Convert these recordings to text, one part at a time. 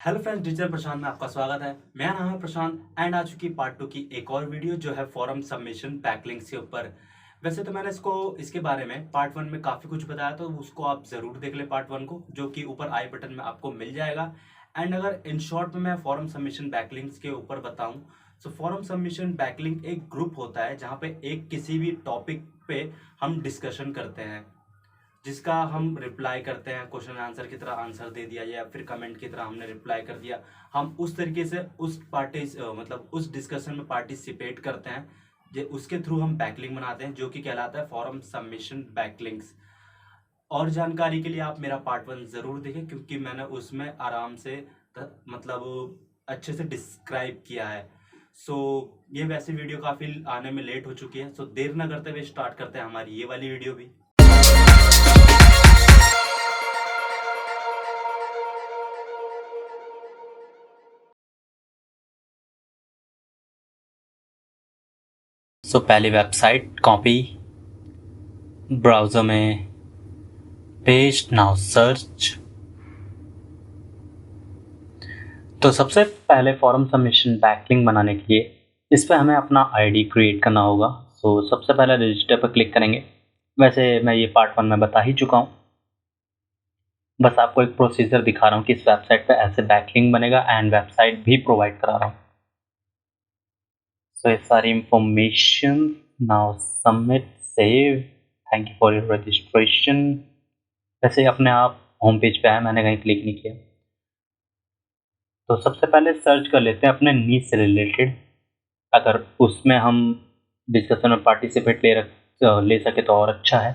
Hello friends, digital प्रशांत में आपका स्वागत है। मेरा नाम है प्रशांत एंड आ चुकी पार्ट 2 की एक और वीडियो जो है फॉरम सबमिशन बैकलिंक्स के ऊपर। वैसे तो मैंने इसके बारे में पार्ट 1 में काफ़ी कुछ बताया, तो उसको आप ज़रूर देख लें पार्ट 1 को, जो कि ऊपर आई बटन में आपको मिल जाएगा। एंड अगर इन शॉर्ट में मैं फॉरम सबमिशन बैकलिंक्स के ऊपर बताऊं, तो फॉरम सबमिशन बैकलिंक एक ग्रुप होता है जहाँ पे एक किसी भी टॉपिक पे हम डिस्कशन करते हैं, जिसका हम रिप्लाई करते हैं। क्वेश्चन आंसर की तरह आंसर दे दिया या फिर कमेंट की तरह हमने रिप्लाई कर दिया। हम उस तरीके से मतलब उस डिस्कशन में पार्टिसिपेट करते हैं, जो उसके थ्रू हम बैकलिंक बनाते हैं, जो कि कहलाता है फॉरम सबमिशन बैकलिंक्स। और जानकारी के लिए आप मेरा पार्ट 1 ज़रूर देखें, क्योंकि मैंने उसमें आराम से मतलब अच्छे से डिस्क्राइब किया है। सो ये वैसे वीडियो काफ़ी आने में लेट हो चुकी है, सो देर ना करते हुए स्टार्ट करते हैं हमारी ये वाली वीडियो भी। पहली वेबसाइट कॉपी, ब्राउज़र में पेस्ट, नाउ सर्च। तो सबसे पहले फॉरम सबमिशन बैकलिंक बनाने के लिए इस पर हमें अपना आईडी क्रिएट करना होगा। सबसे पहले रजिस्टर पर क्लिक करेंगे। वैसे मैं ये पार्ट 1 में बता ही चुका हूँ, बस आपको एक प्रोसीजर दिखा रहा हूँ कि इस वेबसाइट पे ऐसे बैकलिंक बनेगा एंड वेबसाइट भी प्रोवाइड करा रहा हूँ। ये सारी information, now submit, save, thank you for your registration. वैसे अपने आप होम पेज पे है, मैंने कहीं क्लिक नहीं किया। तो सबसे पहले सर्च कर लेते हैं अपने नीश से रिलेटेड, अगर उसमें हम डिस्कशन में पार्टिसिपेट ले सके तो और अच्छा है।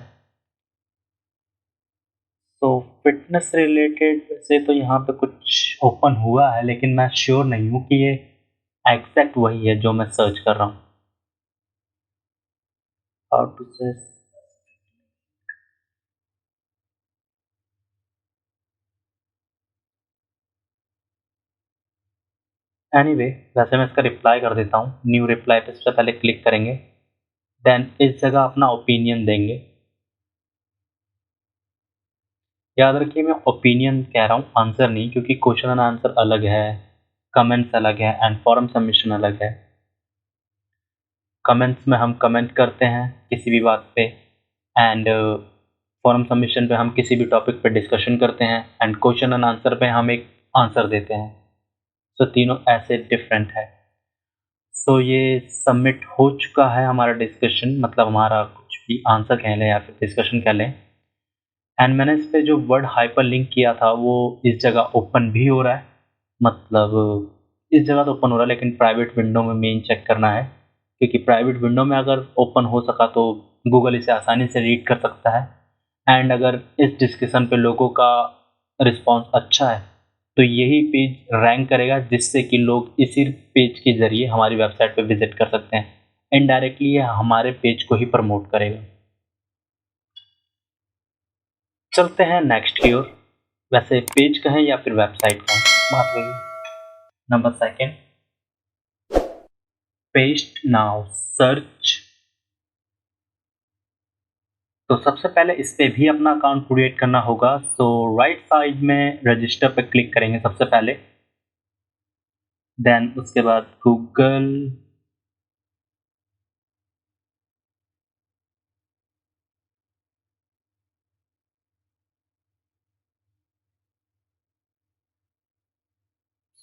तो फिटनेस रिलेटेड से तो यहाँ पे कुछ ओपन हुआ है, लेकिन मैं श्योर नहीं हूँ कि ये एग्जैक्ट वही है जो मैं सर्च कर रहा हूँ। हाउ टू से एनीवे, वैसे मैं इसका रिप्लाई कर देता हूँ। न्यू रिप्लाई पे सबसे पहले क्लिक करेंगे, देन इस जगह अपना ओपिनियन देंगे। याद रखिए मैं ओपिनियन कह रहा हूँ, आंसर नहीं, क्योंकि क्वेश्चन एंड आंसर अलग है, कमेंट्स अलग है एंड फॉरम सबमिशन अलग है। कमेंट्स में हम कमेंट करते हैं किसी भी बात पे, एंड फॉरम सबमिशन पे हम किसी भी टॉपिक पे डिस्कशन करते हैं, एंड क्वेश्चन एंड आंसर पे हम एक आंसर देते हैं। तीनों ऐसे डिफरेंट है। ये सबमिट हो चुका है हमारा डिस्कशन, मतलब हमारा कुछ भी आंसर कह लें या फिर डिस्कशन कह लें। एंड मैंने इस पे जो वर्ड हाइपर लिंक किया था वो इस जगह ओपन भी हो रहा है, मतलब इस जगह तो ओपन हो रहा है, लेकिन प्राइवेट विंडो में मेन चेक करना है, क्योंकि प्राइवेट विंडो में अगर ओपन हो सका तो गूगल इसे आसानी से रीड कर सकता है। एंड अगर इस डिस्कशन पे लोगों का रिस्पॉन्स अच्छा है तो यही पेज रैंक करेगा, जिससे कि लोग इसी पेज के ज़रिए हमारी वेबसाइट पे विजिट कर सकते हैं। इनडायरेक्टली ये हमारे पेज को ही प्रमोट करेगा। चलते हैं नेक्स्ट की ओर। वैसे पेज कहें या फिर वेबसाइट कहें, बात वही। Number second, paste, now search. तो सबसे पहले इस पे भी अपना अकाउंट क्रिएट करना होगा। राइट साइड में रजिस्टर पे क्लिक करेंगे सबसे पहले, देन उसके बाद गूगल,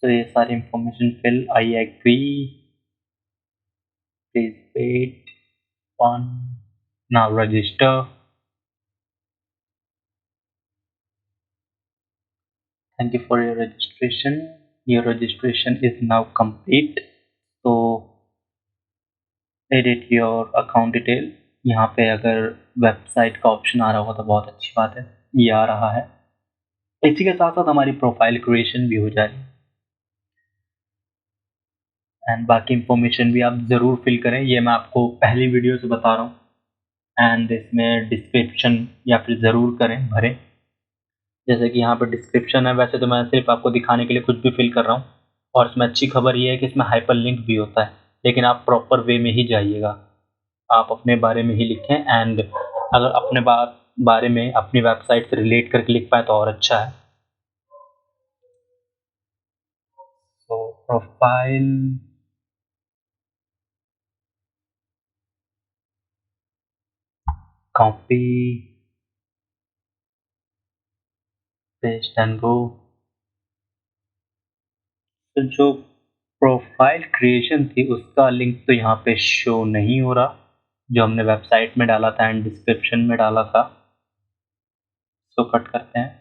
ये सारी information fill, I agree, please wait, one, now register, thank you for your registration, your registration is now complete. तो एडिट योर अकाउंट डिटेल, यहाँ पे अगर वेबसाइट का ऑप्शन आ रहा होगा तो बहुत अच्छी बात है, ये आ रहा है। इसी के साथ साथ हमारी प्रोफाइल क्रिएशन भी हो जाएगी, एंड बाकी इंफॉर्मेशन भी आप ज़रूर फिल करें, ये मैं आपको पहली वीडियो से बता रहा हूँ। एंड इसमें डिस्क्रिप्शन या फिर ज़रूर करें, भरें। जैसे कि यहाँ पर डिस्क्रिप्शन है, वैसे तो मैं सिर्फ आपको दिखाने के लिए कुछ भी फिल कर रहा हूँ, और इसमें अच्छी खबर ये है कि इसमें हाइपर लिंक भी होता है, लेकिन आप प्रॉपर वे में ही जाइएगा, आप अपने बारे में ही लिखें। एंड अगर अपने बारे में अपनी वेबसाइट से रिलेट करके लिख पाए तो और अच्छा है। प्रोफाइल, कॉपी, पेस्ट एंड गो। तो जो प्रोफाइल क्रिएशन थी उसका लिंक तो यहाँ पे शो नहीं हो रहा, जो हमने वेबसाइट में डाला था एंड डिस्क्रिप्शन में डाला था। तो कट करते हैं।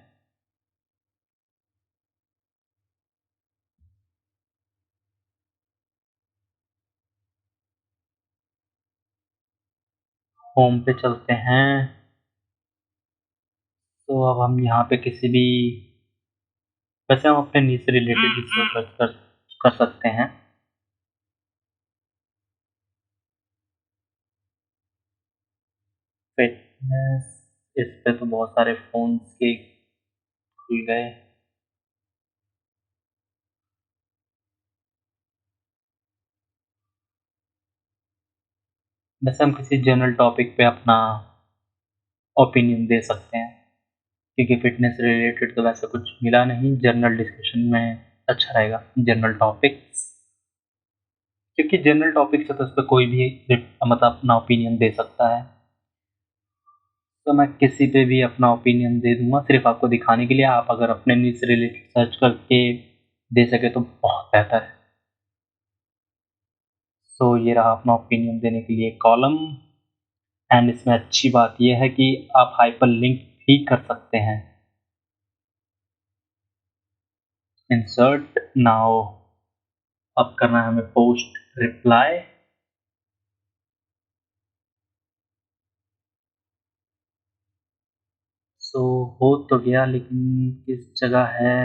होम पे चलते हैं। तो अब हम यहाँ पे किसी भी, वैसे हम अपने नीड से रिलेटेड भी सर्च कर सकते हैं। फिटनेस, इस पे तो बहुत सारे फोन्स के खुल गए। वैसे हम किसी जनरल टॉपिक पे अपना ओपिनियन दे सकते हैं, क्योंकि फिटनेस रिलेटेड तो वैसे कुछ मिला नहीं। जनरल डिस्कशन में अच्छा रहेगा, जनरल टॉपिक्स, क्योंकि जनरल टॉपिक से तो उस पर कोई भी मतलब अपना ओपिनियन दे सकता है। तो मैं किसी पे भी अपना ओपिनियन दे दूंगा, सिर्फ आपको दिखाने के लिए। आप अगर अपने नीड से रिलेटेड सर्च करके दे सके तो बहुत बेहतर है। तो ये रहा अपना ओपिनियन देने के लिए कॉलम। एंड इसमें अच्छी बात यह है कि आप हाइपर लिंक भी कर सकते हैं। इंसर्ट नाउ, अब करना है हमें पोस्ट रिप्लाई। सो हो तो गया, लेकिन किस जगह है,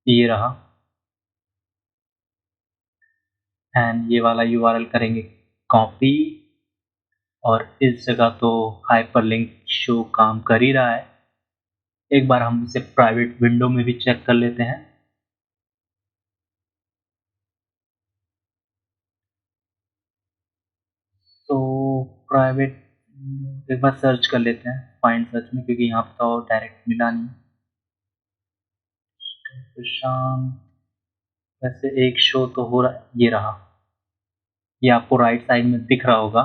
ये रहा। एंड ये वाला यूआरएल करेंगे कॉपी, और इस जगह तो हाइपरलिंक शो काम कर ही रहा है। एक बार हम इसे प्राइवेट विंडो में भी चेक कर लेते हैं। तो प्राइवेट, एक बार सर्च कर लेते हैं फाइंड सर्च में, क्योंकि यहाँ पर तो डायरेक्ट मिला नहीं। प्रशांत, वैसे एक शो तो हो रहा, ये रहा। ये आपको राइट साइड में दिख रहा होगा।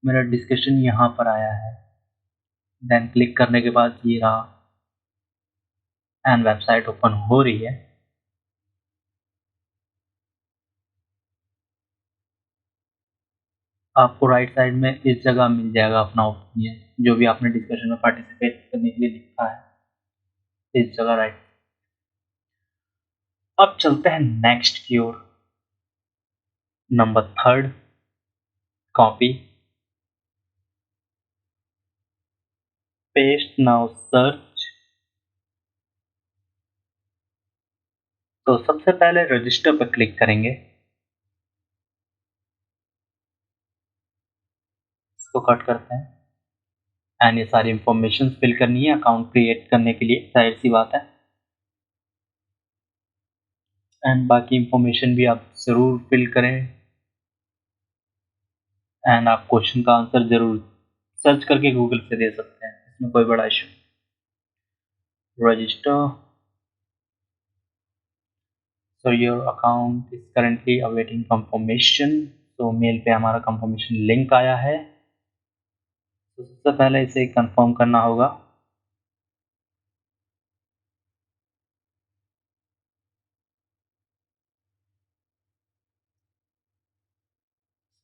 मेरा डिस्कशन यहाँ पर आया है। देन क्लिक करने के बाद ये रहा, एंड वेबसाइट ओपन हो रही है। आपको राइट साइड में इस जगह मिल जाएगा अपना ओपिनियन, जो भी आपने डिस्कशन में पार्टिसिपेट करने के लिए लिखा है, इस जगह राइट। अब चलते हैं नेक्स्ट की ओर। Number 3, copy, paste now search. तो सबसे पहले रजिस्टर पर क्लिक करेंगे। इसको कट करते हैं। एंड ये सारी इंफॉर्मेशन फिल करनी है अकाउंट क्रिएट करने के लिए, जाहिर सी बात है। एंड बाकी इंफॉर्मेशन भी आप ज़रूर फिल करें। एंड आप क्वेश्चन का आंसर ज़रूर सर्च करके गूगल से दे सकते हैं, इसमें कोई बड़ा issue. Register, so your account is currently awaiting confirmation। तो मेल पे हमारा कंफर्मेशन लिंक आया है। तो सबसे पहले इसे कंफर्म करना होगा।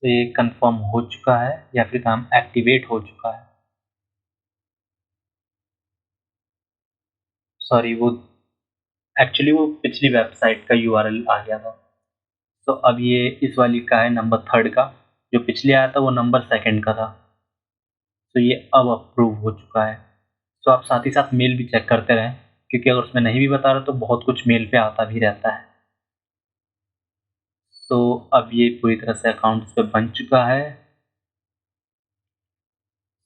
तो ये कंफर्म हो चुका है, या फिर काम एक्टिवेट हो चुका है। सॉरी, वो एक्चुअली वो पिछली वेबसाइट का यूआरएल आ गया था। तो अब ये इस वाली का है, नंबर 3 का। जो पिछले आया था वो नंबर 2 का था। तो ये अब अप्रूव हो चुका है। तो आप साथ ही साथ मेल भी चेक करते रहें, क्योंकि अगर उसमें नहीं भी बता रहा तो बहुत कुछ मेल पे आता भी रहता है। तो अब ये पूरी तरह से अकाउंट इस पे बन चुका है।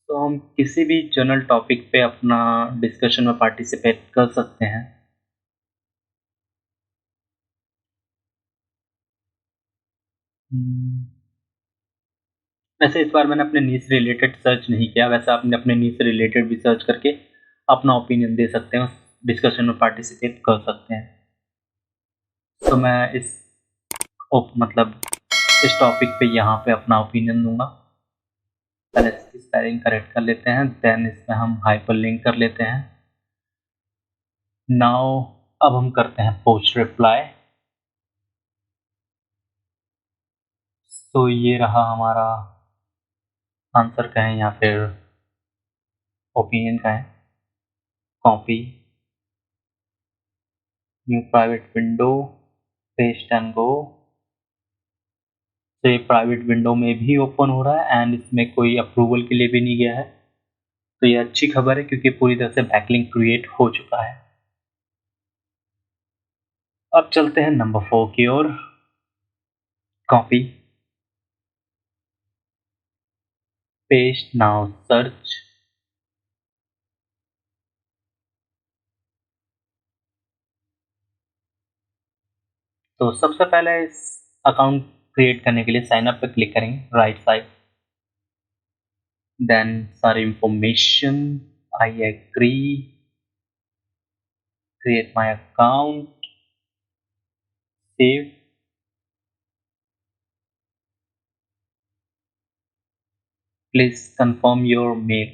तो हम किसी भी जनरल टॉपिक पे अपना डिस्कशन में पार्टिसिपेट कर सकते हैं। वैसे इस बार मैंने अपने नीश से रिलेटेड सर्च नहीं किया। वैसे आपने अपने नीश से रिलेटेड भी सर्च करके अपना ओपिनियन दे सकते हैं, उस डिस्कशन में पार्टिसिपेट कर सकते हैं। तो तो मैं मतलब इस टॉपिक पे यहाँ पे अपना ओपिनियन दूंगा। पहले इसकी स्पेलिंग करेक्ट कर लेते हैं, देन इसमें हम हाइपरलिंक कर लेते हैं। नाउ अब हम करते हैं पोस्ट रिप्लाई। तो ये रहा हमारा आंसर कहें या फिर ओपिनियन कहें। Copy, new private window, paste and गो। तो ये प्राइवेट विंडो में भी ओपन हो रहा है एंड इसमें कोई अप्रूवल के लिए भी नहीं गया है। तो ये अच्छी खबर है क्योंकि पूरी तरह से बैकलिंक क्रिएट हो चुका है। अब चलते हैं नंबर 4 की ओर। Copy, paste, now search. तो सबसे पहले इस अकाउंट क्रिएट करने के लिए साइन अप पे क्लिक करेंगे राइट साइड, देन सारी information, I agree, create my account, save, please confirm your mail.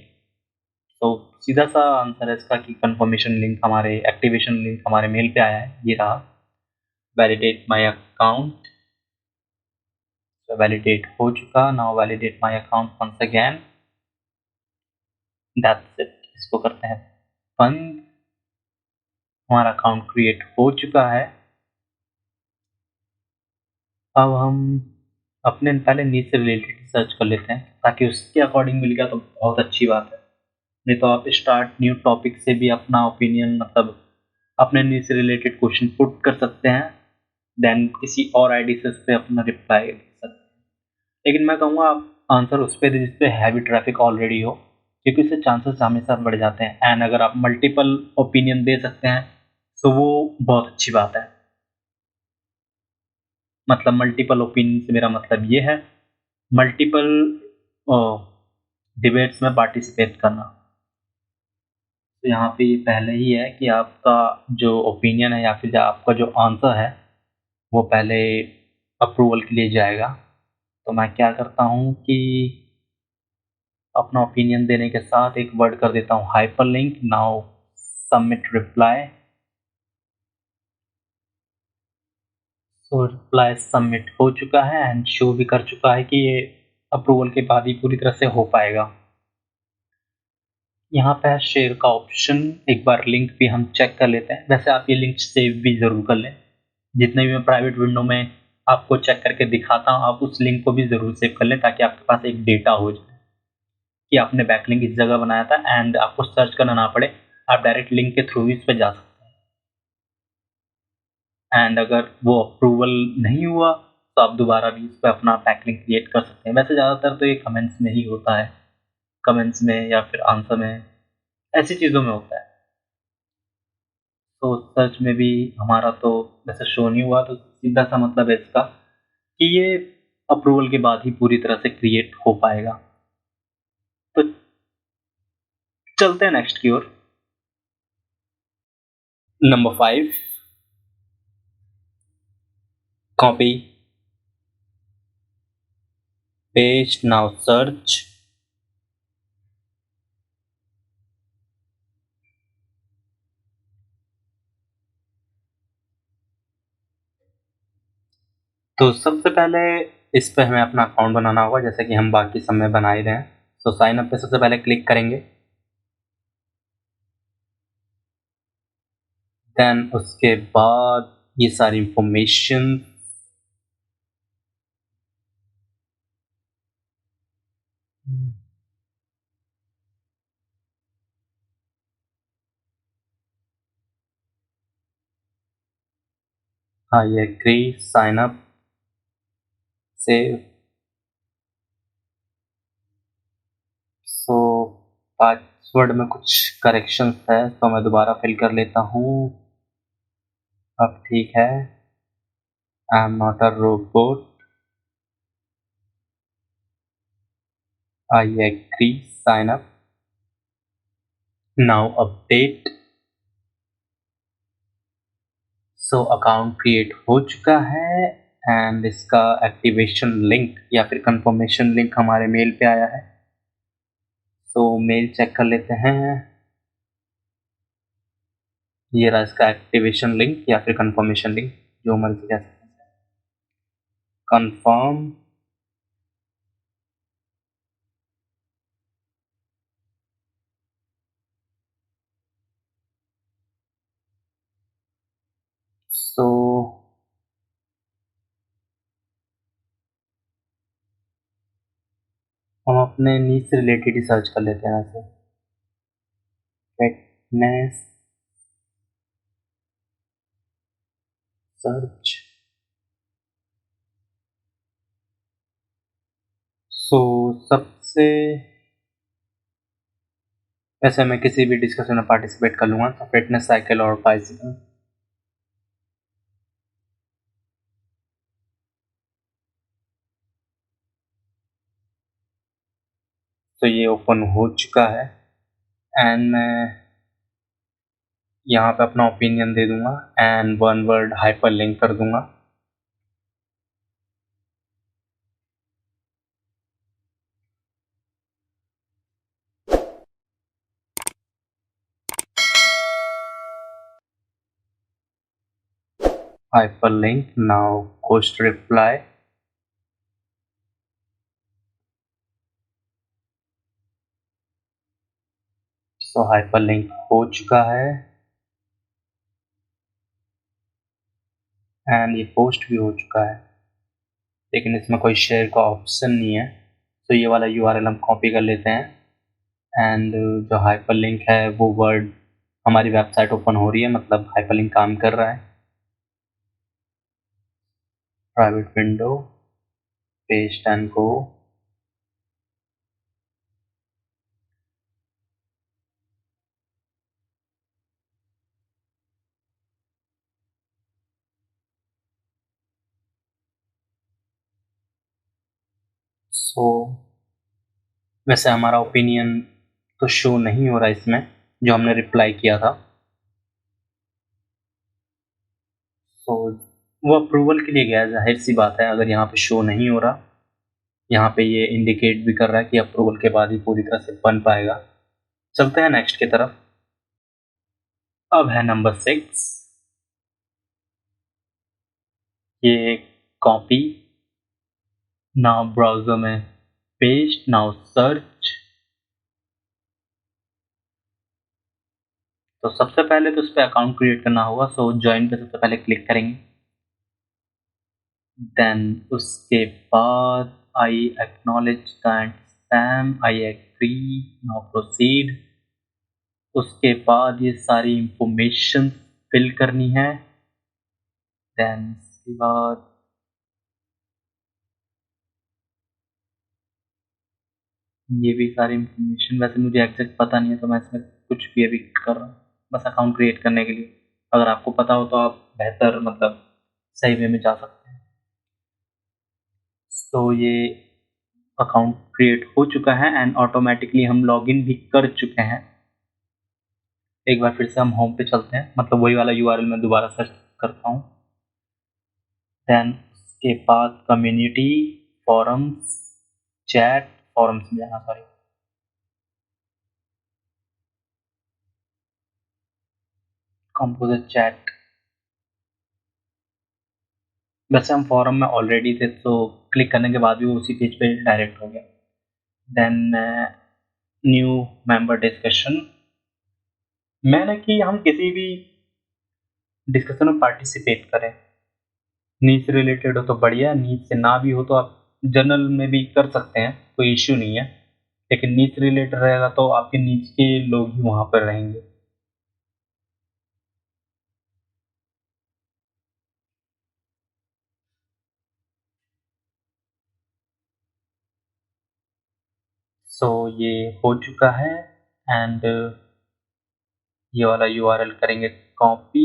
तो सीधा सा आंसर है इसका कि कंफर्मेशन लिंक हमारे एक्टिवेशन लिंक हमारे मेल पे आया है। ये रहा, वैलिडेट माय अकाउंट। तो वैलिडेट हो चुका। Now validate my account once again, that's it. इसको करते हैं बंद। हमारा अकाउंट क्रिएट हो चुका है। अब हम अपने पहले नीड से रिलेटेड सर्च कर लेते हैं, ताकि उसके अकॉर्डिंग मिल गया तो बहुत अच्छी बात है। नहीं तो आप स्टार्ट न्यू टॉपिक से भी अपना ओपिनियन मतलब अपने नीड से रिलेटेड क्वेश्चन पुट कर सकते हैं, देन किसी और आईडी से उस पर अपना रिप्लाई दे सकते हैं। लेकिन मैं कहूँगा आप आंसर उस पर जिस पे हैवी ट्रैफिक ऑलरेडी हो, क्योंकि उससे चांसेस हमेशा बढ़ जाते हैं। एंड अगर आप मल्टीपल ओपिनियन दे सकते हैं तो वो बहुत अच्छी बात है। मतलब मल्टीपल ओपिनियन से मेरा मतलब ये है मल्टीपल डिबेट्स में पार्टिसिपेट करना। तो यहाँ पे ये पहले ही है कि आपका जो ओपिनियन है या फिर आपका जो आंसर है वो पहले अप्रूवल के लिए जाएगा। तो मैं क्या करता हूँ कि अपना ओपिनियन देने के साथ एक वर्ड कर देता हूँ हाइपरलिंक। Now submit reply. तो रिप्लाई सबमिट हो चुका है एंड शो भी कर चुका है कि ये अप्रूवल के बाद ही पूरी तरह से हो पाएगा। यहाँ पे है शेयर का ऑप्शन। एक बार लिंक भी हम चेक कर लेते हैं। वैसे आप ये लिंक सेव भी ज़रूर कर लें। जितने भी मैं प्राइवेट विंडो में आपको चेक करके दिखाता हूँ, आप उस लिंक को भी ज़रूर सेव कर लें, ताकि आपके पास एक डेटा हो जाए कि आपने बैकलिंक इस जगह बनाया था एंड आपको सर्च करना ना पड़े। आप डायरेक्ट लिंक के थ्रू इस पर जा सकते हैं। एंड अगर वो अप्रूवल नहीं हुआ तो आप दोबारा भी इस पर अपना बैकलिंक क्रिएट कर सकते हैं। वैसे ज़्यादातर तो ये कमेंट्स में ही होता है, कमेंट्स में या फिर आंसर में, ऐसी चीज़ों में होता है। तो सर्च में भी हमारा तो वैसे शो नहीं हुआ, तो सीधा सा मतलब है इसका कि ये अप्रूवल के बाद ही पूरी तरह से क्रिएट हो पाएगा। तो चलते हैं नेक्स्ट की ओर। Number 5, copy, paste, now search. तो सबसे पहले इस पे हमें अपना अकाउंट बनाना होगा, जैसे कि हम बाकी सब में बना ही रहे हैं। तो साइन अप पे सबसे पहले क्लिक करेंगे, देन उसके बाद ये सारी information, I agree, sign up, save. So password में कुछ करेक्शंस है तो मैं दोबारा फिल कर लेता हूँ। अब ठीक है। I am not a robot, I agree, sign up, now update. So account create हो चुका है एंड इसका एक्टिवेशन लिंक या फिर कंफर्मेशन लिंक हमारे मेल पे आया है। सो मेल चेक कर लेते हैं। ये रहा इसका एक्टिवेशन लिंक या फिर कंफर्मेशन लिंक, जो मर्जी कह सकते हैं। कंफर्म, सो हम अपने नीड से रिलेटेड ही सर्च कर लेते हैं वैसे। Fitness search. सो सबसे वैसे मैं किसी भी डिस्कशन में पार्टिसिपेट कर लूँगा, तो फिटनेस साइकिल और बाइसिकल। तो ये ओपन हो चुका है एंड मैं यहाँ पे अपना ओपिनियन दे दूंगा and one word hyper link कर दूंगा। Hyperlink now post reply. So hyperlink हो चुका है एंड ये पोस्ट भी हो चुका है, लेकिन इसमें कोई शेयर का ऑप्शन नहीं है। तो ये वाला यूआरएल हम कॉपी कर लेते हैं एंड जो हाइपरलिंक है वो वर्ड हमारी वेबसाइट ओपन हो रही है, मतलब हाइपरलिंक काम कर रहा है। Private window, paste and go. So वैसे हमारा ओपिनियन तो शो नहीं हो रहा इसमें, जो हमने रिप्लाई किया था। तो वो अप्रूवल के लिए गया है, जाहिर सी बात है। अगर यहाँ पे शो नहीं हो रहा, यहाँ पे ये इंडिकेट भी कर रहा है कि अप्रूवल के बाद ही पूरी तरह से बन पाएगा। चलते हैं नेक्स्ट की तरफ। अब है नंबर 6, ये कॉपी। नाउ ब्राउज़र में पेस्ट, नाउ सर्च। तो सबसे पहले तो उस पर अकाउंट क्रिएट करना होगा, सो ज्वाइन पे सबसे पहले क्लिक करेंगे। देन उसके बाद I acknowledge that spam, I agree, now proceed. उसके बाद ये सारी इंफॉर्मेशन फिल करनी है। देन उसके बाद ये भी सारी इंफॉर्मेशन, वैसे मुझे एग्जैक्ट पता नहीं है तो मैं इसमें कुछ भी अभी कर रहा हूँ, बस अकाउंट क्रिएट करने के लिए। अगर आपको पता हो तो आप बेहतर मतलब सही वे में जा सकते हैं। तो ये अकाउंट क्रिएट हो चुका है एंड ऑटोमेटिकली हम लॉगिन भी कर चुके हैं। एक बार फिर से हम होम पे चलते हैं, मतलब वही वाला यूआरएल मैं दोबारा सर्च करता हूँ। देन उसके बाद कम्युनिटी, फॉरम्स, चैट, फॉरम्स में जाना, सॉरी, कंपोजर चैट। वैसे हम फॉरम में ऑलरेडी थे, तो क्लिक करने के बाद भी वो उसी पेज पे डायरेक्ट हो गया। Then new member discussion. मैंने कि हम किसी भी डिस्कशन में पार्टिसिपेट करें, नीड से रिलेटेड हो तो बढ़िया, नीड से ना भी हो तो आप जनरल में भी कर सकते हैं, कोई इश्यू नहीं है। लेकिन नीड से रिलेटेड रहेगा तो आपके नीड के लोग ही वहाँ पर रहेंगे। सो ये हो चुका है एंड ये वाला यूआरएल करेंगे कॉपी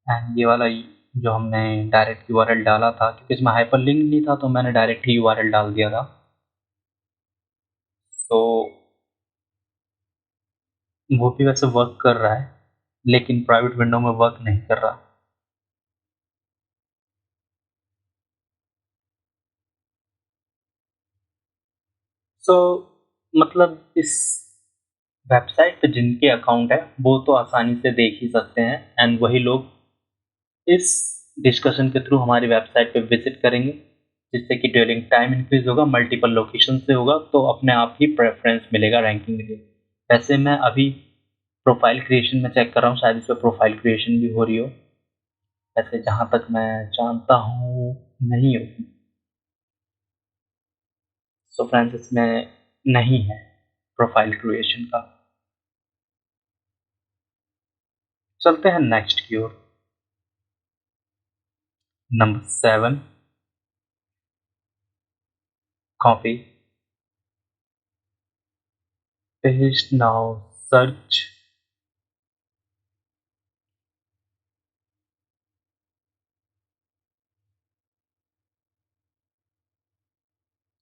एंड ये वाला जो हमने डायरेक्ट यूआरएल डाला था, क्योंकि इसमें हाइपरलिंक नहीं था तो मैंने डायरेक्ट ही यूआरएल डाल दिया था। तो वो भी वैसे वर्क कर रहा है। लेकिन प्राइवेट विंडो में वर्क नहीं कर रहा। सो मतलब इस वेबसाइट पे जिनके अकाउंट है वो तो आसानी से देख ही सकते हैं, एंड वही लोग इस डिस्कशन के थ्रू हमारी वेबसाइट पे विजिट करेंगे, जिससे कि ड्यूरिंग टाइम इंक्रीज होगा, मल्टीपल लोकेशन से होगा, तो अपने आप ही प्रेफरेंस मिलेगा रैंकिंग के लिए। वैसे मैं अभी प्रोफाइल क्रिएशन में चेक कर रहा हूँ, शायद इस पर प्रोफाइल क्रिएशन भी हो रही हो। वैसे जहाँ तक मैं जानता हूँ नहीं होगी। सो फ्रेंड्स इसमें नहीं है प्रोफाइल क्रिएशन का। चलते हैं नेक्स्ट की ओर। Number 7, copy paste now search.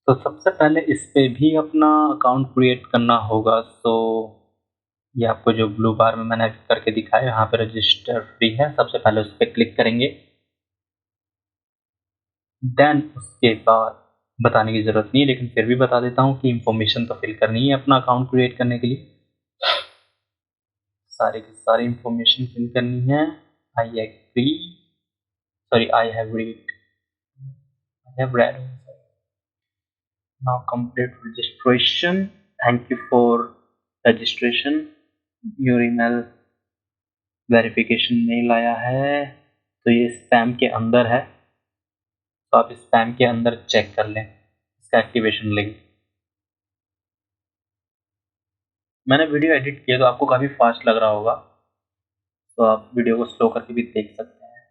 तो सबसे पहले इस पे भी अपना अकाउंट क्रिएट करना होगा। सो ये आपको जो ब्लू बार में मैंने अभी करके दिखाया, यहाँ पे रजिस्टर फ्री है, सबसे पहले उस पर क्लिक करेंगे। देन उसके बाद बताने की ज़रूरत नहीं है, लेकिन फिर भी बता देता हूँ कि इंफॉर्मेशन तो फिल करनी है अपना अकाउंट क्रिएट करने के लिए। सारी की सारी इंफॉर्मेशन फिल करनी है। I agree, sorry I have read, I have read. Now complete registration. Thank you for registration. Your email verification mail आया है, तो ये स्पैम के अंदर है, तो आप स्पैम के अंदर चेक कर लें इसका एक्टिवेशन लिंक। मैंने वीडियो एडिट किया तो आपको काफ़ी फास्ट लग रहा होगा, तो आप वीडियो को स्लो करके भी देख सकते हैं।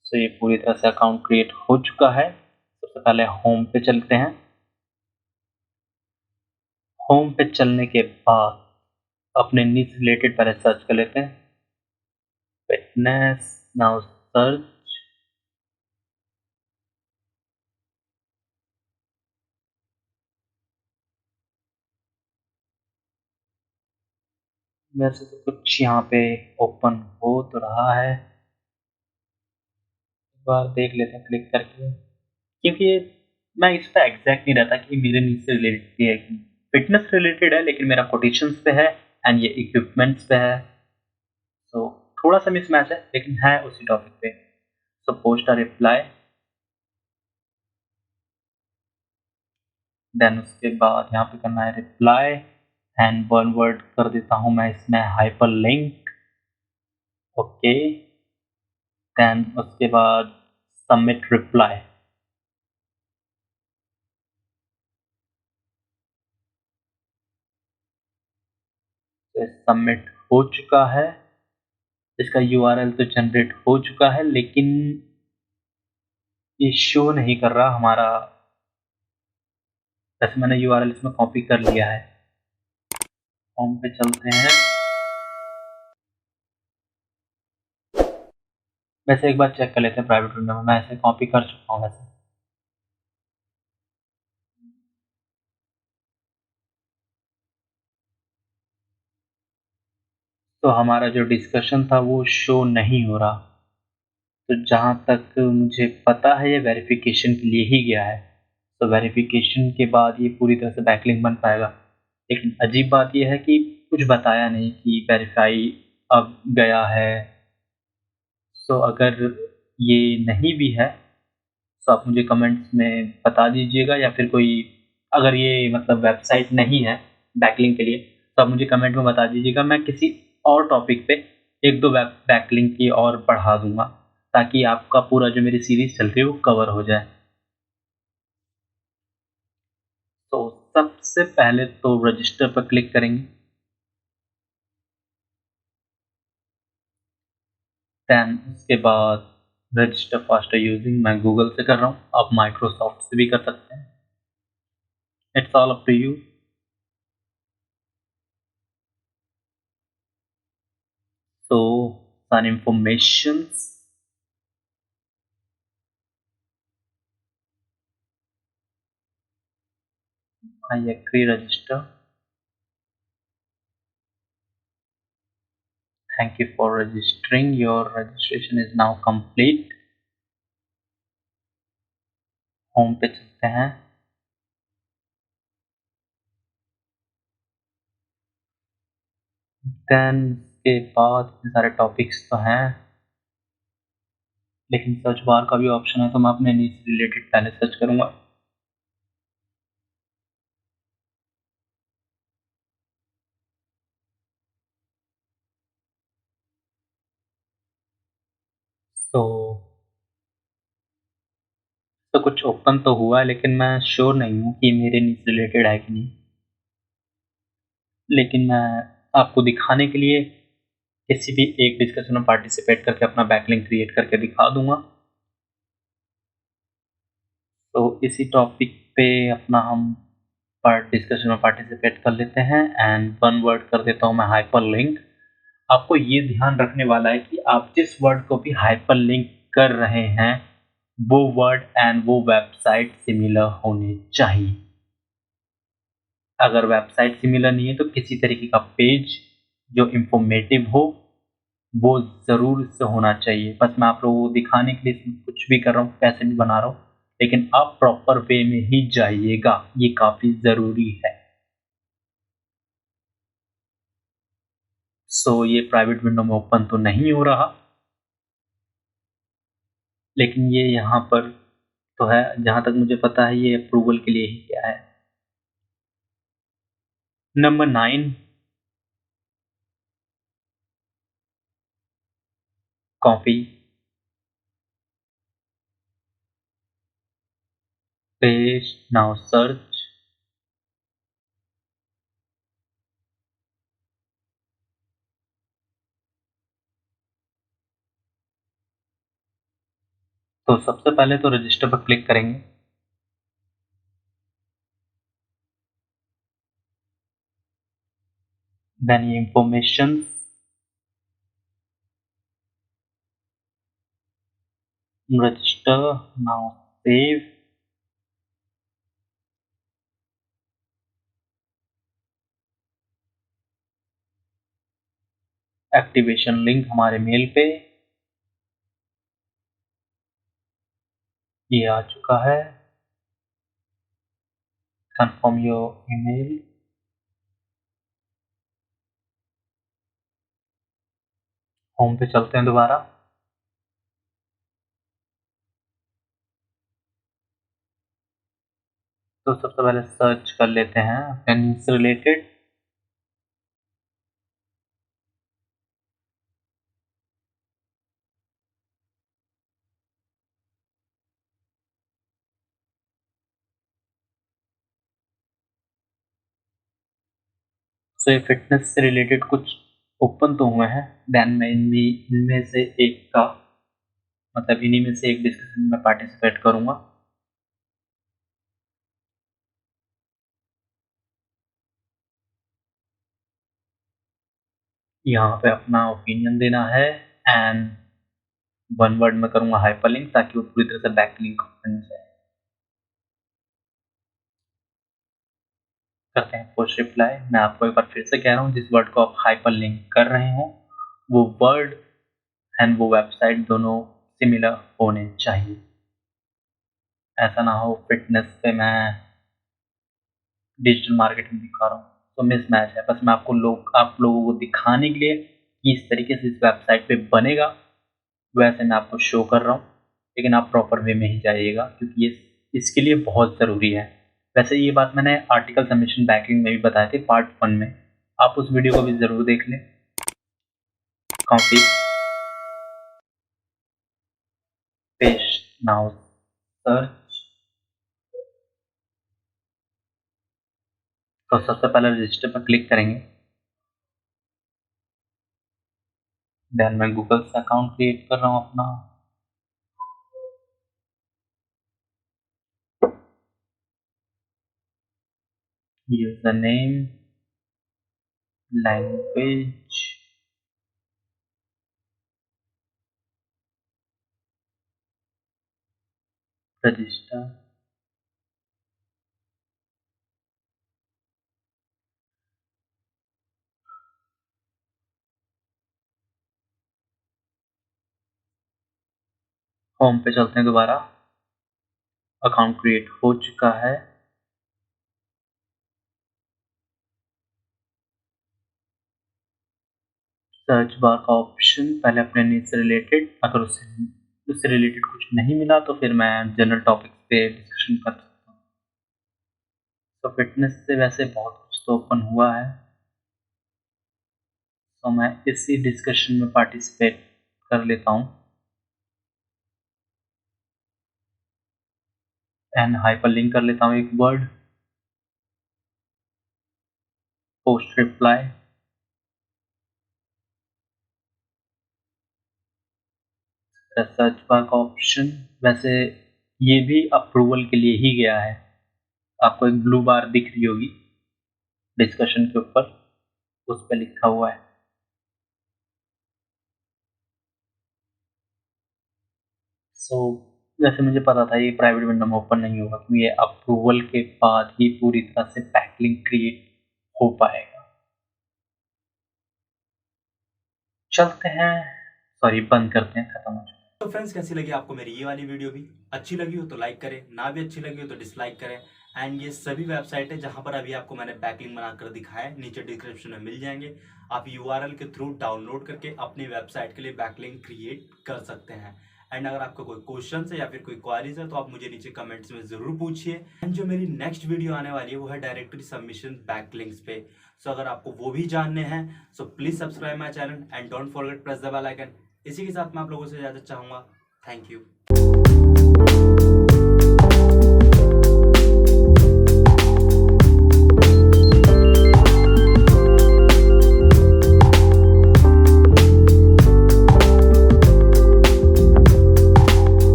तो ये पूरी तरह से अकाउंट क्रिएट हो चुका है। सबसे पहले होम पे चलते हैं। होम पे चलने के बाद अपने नीड रिलेटेड पहले सर्च कर लेते हैं। Fitness, now search. वैसे तो कुछ यहाँ पे ओपन हो तो रहा है, एक बार देख लेते हैं क्लिक करके, क्योंकि मैं इस पे एग्जैक्ट नहीं रहता कि मेरे नीड से रिलेटेड है कि फिटनेस रिलेटेड है, लेकिन मेरा कोटेशंस पे है एंड ये इक्विपमेंट्स पे है। सो थोड़ा सा मिसमैच है, लेकिन है उसी टॉपिक पे। So post a reply, then उसके बाद यहाँ पे करना है रिप्लाई, एंड वन वर्ड कर देता हूँ मैं इसमें हाइपर लिंक। ओके, देन उसके बाद सबमिट रिप्लाई। तो सबमिट हो चुका है, इसका यूआरएल तो जनरेट हो चुका है, लेकिन ये शो नहीं कर रहा हमारा। वैसे मैंने यूआरएल इसमें कॉपी कर लिया है। होम पे चलते हैं। वैसे एक बार चेक कर लेते हैं प्राइवेट विंडो में, मैं ऐसे कॉपी कर चुका हूँ वैसे। तो हमारा जो डिस्कशन था वो शो नहीं हो रहा। तो जहाँ तक मुझे पता है ये वेरिफिकेशन के लिए ही गया है, तो वेरिफिकेशन के बाद ये पूरी तरह से बैकलिंक बन पाएगा। लेकिन अजीब बात यह है कि कुछ बताया नहीं कि वेरीफाई अब गया है। तो अगर ये नहीं भी है तो आप मुझे कमेंट्स में बता दीजिएगा, या फिर कोई, अगर ये मतलब वेबसाइट नहीं है बैकलिंक के लिए, तो आप मुझे कमेंट में बता दीजिएगा, मैं किसी और टॉपिक पे एक दो बैकलिंक की और बढ़ा दूंगा, ताकि आपका पूरा जो मेरी सीरीज चल रही है वो कवर हो जाए। तो सबसे पहले तो रजिस्टर पर क्लिक करेंगे, देन उसके बाद रजिस्टर फास्टर यूजिंग, मैं गूगल से कर रहा हूँ, आप माइक्रोसॉफ्ट से भी कर सकते हैं, it's all up to you. So some informations, I agree register, thank you for registering, your registration is now complete. Home पे चलते हैं। देन के बाद इतने सारे टॉपिक्स तो हैं, लेकिन सर्च बार का भी ऑप्शन है, तो मैं अपने नीड से रिलेटेड पहले सर्च करूंगा। सो तो कुछ ओपन तो हुआ है, लेकिन मैं श्योर नहीं हूँ कि मेरे नीड से रिलेटेड है कि नहीं। लेकिन मैं आपको दिखाने के लिए किसी भी एक डिस्कशन में पार्टिसिपेट करके अपना बैकलिंक क्रिएट करके दिखा दूंगा। तो इसी टॉपिक पे अपना हम पार्ट डिस्कशन में पार्टिसिपेट कर लेते हैं। एंड वन वर्ड कर देता हूँ मैं, हाइपर लिंक। आपको ये ध्यान रखने वाला है कि आप जिस वर्ड को भी हाइपर लिंक कर रहे हैं, वो वर्ड एंड वो वेबसाइट सिमिलर होने चाहिए। अगर वेबसाइट सिमिलर नहीं है तो किसी तरीके का पेज जो इंफॉर्मेटिव हो वो ज़रूर से होना चाहिए। बस मैं आप लोगों को दिखाने के लिए इसमें कुछ भी कर रहा हूँ, कैसे भी बना रहा हूँ, लेकिन आप प्रॉपर वे में ही जाइएगा, ये काफ़ी ज़रूरी है। सो ये प्राइवेट विंडो में ओपन तो नहीं हो रहा, लेकिन ये यहाँ पर तो है। जहाँ तक मुझे पता है ये अप्रूवल के लिए ही किया है। Number 9, copy paste, now search. तो सबसे पहले तो रजिस्टर पर क्लिक करेंगे। देन ये information, register, now save. Activation link हमारे मेल पे ये आ चुका है। Confirm your email. होम पे चलते हैं दोबारा। तो सबसे पहले सर्च कर लेते हैं अपने से रिलेटेड। सो ये फिटनेस से रिलेटेड कुछ ओपन तो हुए हैं। देन मैं इनमें से एक का मतलब इन्हीं में से एक डिस्कशन में पार्टिसिपेट करूंगा। यहाँ पे अपना ओपिनियन देना है। एंड वन वर्ड में करूंगा हाइपरलिंक, ताकि वो पूरी तरह से बैकलिंक बन जाए। करते हैं पुश रिप्लाई। मैं आपको एक बार फिर से कह रहा हूँ, जिस वर्ड को आप हाइपरलिंक कर रहे हो वो वर्ड एंड वो वेबसाइट दोनों सिमिलर होने चाहिए। ऐसा ना हो फिटनेस पे मैं डिजिटल मार्केटिंग दिखा रहा हूँ तो मिसमैच है। बस मैं आप लोगों को दिखाने के लिए कि इस तरीके से इस वेबसाइट पे बनेगा, वैसे मैं आपको शो कर रहा हूँ। लेकिन आप प्रॉपर वे में ही जाइएगा, क्योंकि ये इसके लिए बहुत ज़रूरी है। वैसे ये बात मैंने आर्टिकल सबमिशन बैकिंग में भी बताए थे पार्ट 1 में, आप उस वीडियो को भी ज़रूर देख लें। Copy paste, now search. तो सबसे पहले रजिस्टर पर क्लिक करेंगे। देन मैं गूगल से अकाउंट क्रिएट कर रहा हूँ अपना। User name, language, register. Form पे चलते हैं दोबारा। अकाउंट क्रिएट हो चुका है। सर्च बार का ऑप्शन, पहले अपने नीड से रिलेटेड, अगर उससे रिलेटेड कुछ नहीं मिला तो फिर मैं जनरल टॉपिक पे डिस्कशन कर सकता हूँ। तो फिटनेस से वैसे बहुत कुछ तो ओपन हुआ है, तो मैं इसी डिस्कशन में पार्टिसिपेट कर लेता हूँ। एंड हाइपरलिंक कर लेता हूँ एक word, post reply. Search bar का ऑप्शन, वैसे ये भी अप्रूवल के लिए ही गया है। आपको एक ब्लू बार दिख रही होगी डिस्कशन के ऊपर, उस पर लिखा हुआ है। सो वैसे मुझे पता था ये प्राइवेट विंडो में ओपन नहीं होगा, क्योंकि ये अप्रूवल के बाद ही पूरी तरह से बैकलिंक क्रिएट हो पाएगा। चलते हैं, सॉरी बंद करते हैं, खत्म हो चुका है। तो फ्रेंड्स, कैसी लगी आपको मेरी ये वाली वीडियो? भी अच्छी लगी हो तो लाइक करें, ना भी अच्छी लगी हो तो डिसलाइक करें। एंड ये सभी वेबसाइट है जहां पर अभी आपको मैंने बैकलिंक बनाकर दिखाया है, नीचे डिस्क्रिप्शन में मिल जाएंगे। आप यूआरएल के थ्रू डाउनलोड करके अपनी वेबसाइट के लिए बैकलिंक क्रिएट कर सकते हैं। एंड अगर आपका कोई क्वेश्चन है या फिर कोई क्वारीज है तो आप मुझे नीचे कमेंट्स में जरूर पूछिए। एंड जो मेरी नेक्स्ट वीडियो आने वाली है वो है डायरेक्टरी सबमिशन बैकलिंक्स पे। सो अगर आपको वो भी जानने हैं so please subscribe my channel and don't forget press the bell icon. इसी के साथ मैं आप लोगों से इजाजत चाहूंगा। Thank you.